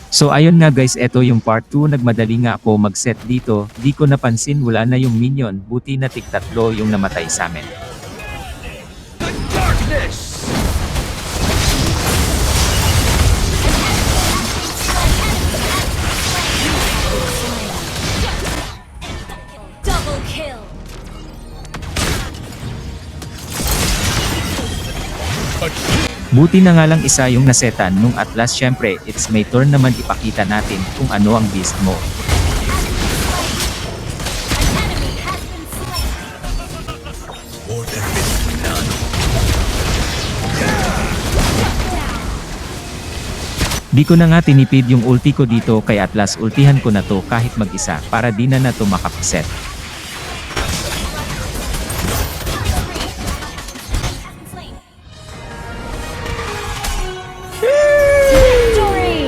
So ayun nga guys, eto yung part 2. Nagmadali nga ako mag-set dito, di ko napansin wala na yung minion, buti na tig-tatlo yung namatay sa amin. Darkness! Double kill. Buti na nga lang isa yung nasetan nung Atlas. Syempre, it's my turn naman ipakita natin kung ano ang beast mo. An enemy has been slain. Di ko na nga tinipid yung ulti ko dito kay Atlas, ultihan ko na to kahit mag-isa para di na to makapiset.